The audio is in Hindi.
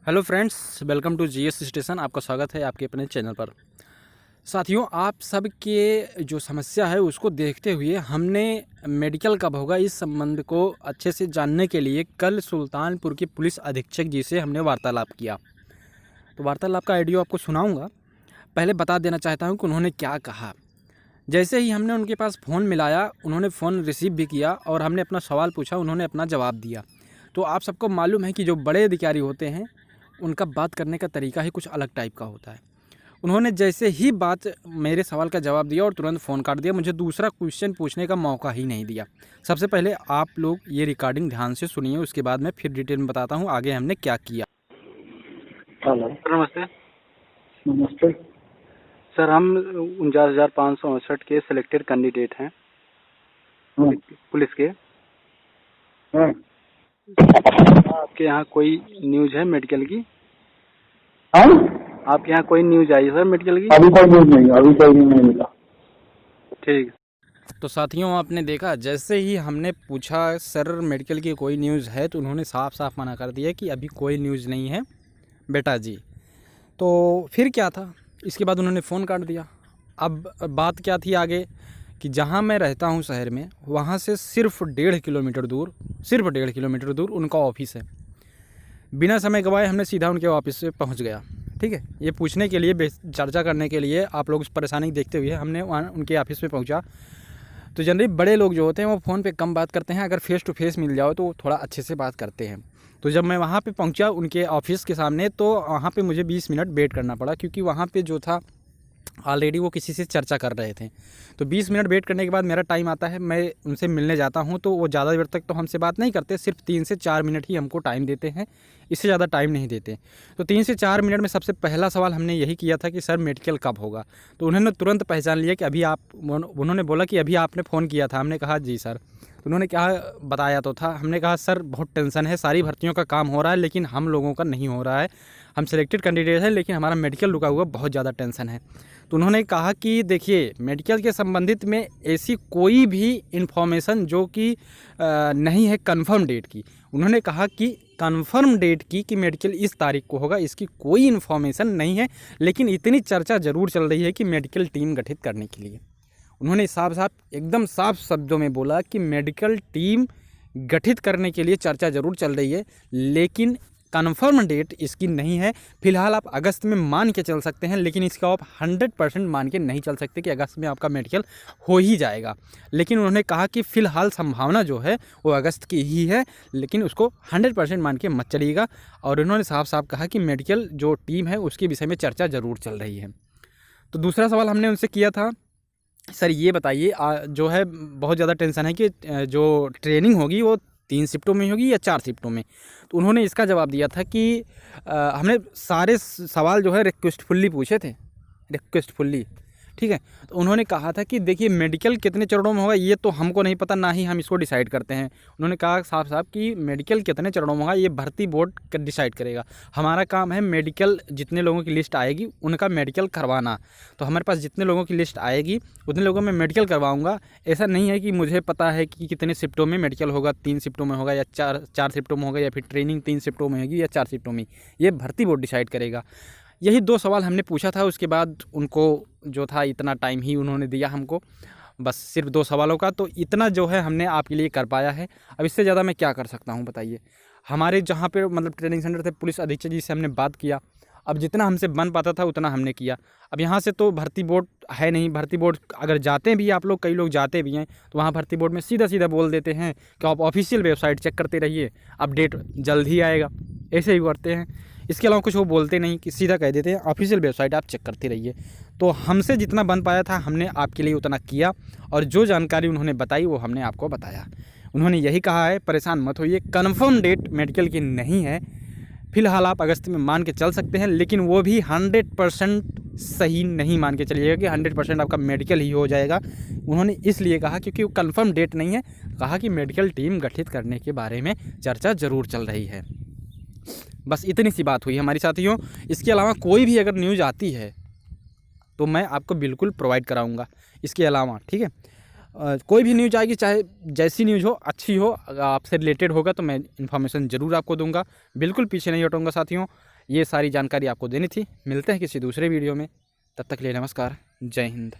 Hello friends, welcome to GS station. आपका स्वागत है आपके अपने चैनल पर। साथियों, आप सब के जो समस्या है उसको देखते हुए हमने मेडिकल कब होगा इस संबंध को अच्छे से जानने के लिए कल सुल्तानपुर के पुलिस अधीक्षक जी से हमने वार्तालाप किया। तो वार्तालाप का ऑडियो आपको सुनाऊंगा। पहले बता देना चाहता हूं कि उन्होंने क्या कहा। जैसे ही हमने उनके पास फ़ोन मिलाया, उन्होंने फ़ोन रिसीव भी किया और हमने अपना सवाल पूछा, उन्होंने अपना जवाब दिया। तो आप सबको मालूम है कि जो बड़े अधिकारी होते हैं उनका बात करने का तरीका ही कुछ अलग टाइप का होता है। उन्होंने जैसे ही मेरे सवाल का जवाब दिया और तुरंत फ़ोन काट दिया, मुझे दूसरा क्वेश्चन पूछने का मौका ही नहीं दिया। सबसे पहले आप लोग ये रिकॉर्डिंग ध्यान से सुनिए, उसके बाद मैं फिर डिटेल में बताता हूँ आगे हमने क्या किया। हेलो। नमस्ते नमस्ते। सर, हम 49,568 के सिलेक्टेड कैंडिडेट हैं पुलिस के। आपके यहाँ कोई न्यूज़ है मेडिकल की? आपके यहाँ कोई न्यूज़ आई है सर मेडिकल की? अभी कोई न्यूज़ नहीं, अभी कोई नहीं मिला। ठीक। तो साथियों, आपने देखा जैसे ही हमने पूछा सर मेडिकल की कोई न्यूज़ है, तो उन्होंने साफ साफ मना कर दिया कि अभी कोई न्यूज़ नहीं है बेटा जी। तो फिर क्या था, इसके बाद उन्होंने फ़ोन काट दिया। अब बात क्या थी आगे कि जहाँ मैं रहता हूँ शहर में, वहाँ से सिर्फ 1.5 किलोमीटर दूर उनका ऑफिस है। बिना समय गवाए हमने सीधा उनके ऑफिस से पहुँच गया। ठीक है, ये पूछने के लिए, चर्चा करने के लिए, आप लोग परेशानी देखते हुए हमने वहाँ उनके ऑफिस में पहुँचा। तो जनरली बड़े लोग जो होते हैं वो फ़ोन पे कम बात करते हैं, अगर फेस टू फेस मिल जाओ तो थोड़ा अच्छे से बात करते हैं। तो जब मैं वहाँ पे पहुँचा उनके ऑफिस के सामने, तो वहाँ पे मुझे 20 मिनट वेट करना पड़ा, क्योंकि वहाँ पे जो था ऑलरेडी वो किसी से चर्चा कर रहे थे। तो 20 मिनट वेट करने के बाद मेरा टाइम आता है, मैं उनसे मिलने जाता हूँ। तो वो ज़्यादा देर तक तो हमसे बात नहीं करते, सिर्फ 3 से 4 मिनट ही हमको टाइम देते हैं, इससे ज़्यादा टाइम नहीं देते। तो 3 से 4 मिनट में सबसे पहला सवाल हमने यही किया था कि सर मेडिकल कब होगा। तो उन्होंने तुरंत पहचान लिया कि उन्होंने बोला कि अभी आपने फ़ोन किया था। हमने कहा जी सर। तो उन्होंने क्या बताया तो था, हमने कहा सर बहुत टेंशन है, सारी भर्तियों का काम हो रहा है लेकिन हम लोगों का नहीं हो रहा है। हम सिलेक्टेड कैंडिडेट हैं लेकिन हमारा मेडिकल रुका हुआ, बहुत ज़्यादा टेंशन है। तो उन्होंने कहा कि देखिए, मेडिकल के संबंधित में ऐसी कोई भी इन्फॉर्मेशन जो कि नहीं है कंफर्म डेट की। उन्होंने कहा कि कंफर्म डेट की कि मेडिकल इस तारीख को होगा, इसकी कोई इन्फॉर्मेशन नहीं है, लेकिन इतनी चर्चा ज़रूर चल रही है कि मेडिकल टीम गठित करने के लिए। उन्होंने एकदम साफ शब्दों में बोला कि मेडिकल टीम गठित करने के लिए चर्चा ज़रूर चल रही है, लेकिन कन्फर्म डेट इसकी नहीं है। फिलहाल आप अगस्त में मान के चल सकते हैं, लेकिन इसका आप 100% मान के नहीं चल सकते कि अगस्त में आपका मेडिकल हो ही जाएगा। लेकिन उन्होंने कहा कि फ़िलहाल संभावना जो है वो अगस्त की ही है, लेकिन उसको 100% मान के मत चलिएगा। और उन्होंने साफ साफ कहा कि मेडिकल जो टीम है उसके विषय में चर्चा ज़रूर चल रही है। तो दूसरा सवाल हमने उनसे किया था, सर ये बताइए, जो है बहुत ज़्यादा टेंशन है कि जो ट्रेनिंग होगी वो 3 शिफ्टों में होगी या 4 शिफ्टों में। तो उन्होंने इसका जवाब दिया था कि हमने सारे सवाल जो है रिक्वेस्टफुल्ली पूछे थे, रिक्वेस्टफुल्ली। ठीक है। तो उन्होंने कहा था कि देखिए, मेडिकल कितने चरणों में होगा ये तो हमको नहीं पता, ना ही हम इसको डिसाइड करते हैं। उन्होंने कहा साफ साफ कि मेडिकल कितने चरणों में होगा ये भर्ती बोर्ड डिसाइड करेगा। हमारा काम है मेडिकल, जितने लोगों की लिस्ट आएगी उनका मेडिकल करवाना। तो हमारे पास जितने लोगों की लिस्ट आएगी उतने लोगों में मेडिकल करवाऊँगा। ऐसा नहीं है कि मुझे पता है कि कितने शिफ्टों में मेडिकल होगा, 3 शिफ्टों में होगा या 4 शिफ्टों में होगा, या फिर ट्रेनिंग 3 शिफ्टों में होगी या 4 शिफ्टों में, ये भर्ती बोर्ड डिसाइड करेगा। यही 2 सवाल हमने पूछा था। उसके बाद उनको जो था इतना टाइम ही उन्होंने दिया हमको, बस सिर्फ 2 सवालों का। तो इतना जो है हमने आपके लिए कर पाया है। अब इससे ज़्यादा मैं क्या कर सकता हूँ बताइए। हमारे जहाँ पे मतलब ट्रेनिंग सेंटर थे, पुलिस अधीक्षक जी से हमने बात किया। अब जितना हमसे बन पाता था उतना हमने किया। अब यहाँ से तो भर्ती बोर्ड है नहीं। भर्ती बोर्ड अगर जाते भी आप लोग, कई लोग जाते भी हैं, तो वहाँ भर्ती बोर्ड में सीधा सीधा बोल देते हैं कि आप ऑफिशियल वेबसाइट चेक करते रहिए, अपडेट जल्द ही आएगा, ऐसे ही करते हैं। इसके अलावा कुछ वो बोलते नहीं, कि सीधा कह देते हैं ऑफिशियल वेबसाइट आप चेक करते रहिए। तो हमसे जितना बन पाया था हमने आपके लिए उतना किया, और जो जानकारी उन्होंने बताई वो हमने आपको बताया। उन्होंने यही कहा है, परेशान मत होइए, कन्फर्म डेट मेडिकल की नहीं है। फ़िलहाल आप अगस्त में मान के चल सकते हैं, लेकिन वो भी 100% सही नहीं मान के चलिएगा कि 100% आपका मेडिकल ही हो जाएगा। उन्होंने इसलिए कहा क्योंकि वो कन्फर्म डेट नहीं है। कहा कि मेडिकल टीम गठित करने के बारे में चर्चा ज़रूर चल रही है। बस इतनी सी बात हुई हमारी साथियों। इसके अलावा कोई भी अगर न्यूज़ आती है तो मैं आपको बिल्कुल प्रोवाइड कराऊंगा। इसके अलावा ठीक है, कोई भी न्यूज़ आएगी, चाहे जैसी न्यूज़ हो, अच्छी हो, आपसे रिलेटेड होगा तो मैं इन्फॉर्मेशन ज़रूर आपको दूंगा। बिल्कुल पीछे नहीं हटूंगा साथियों। ये सारी जानकारी आपको देनी थी। मिलते हैं किसी दूसरे वीडियो में, तब तक के लिए नमस्कार, जय हिंद।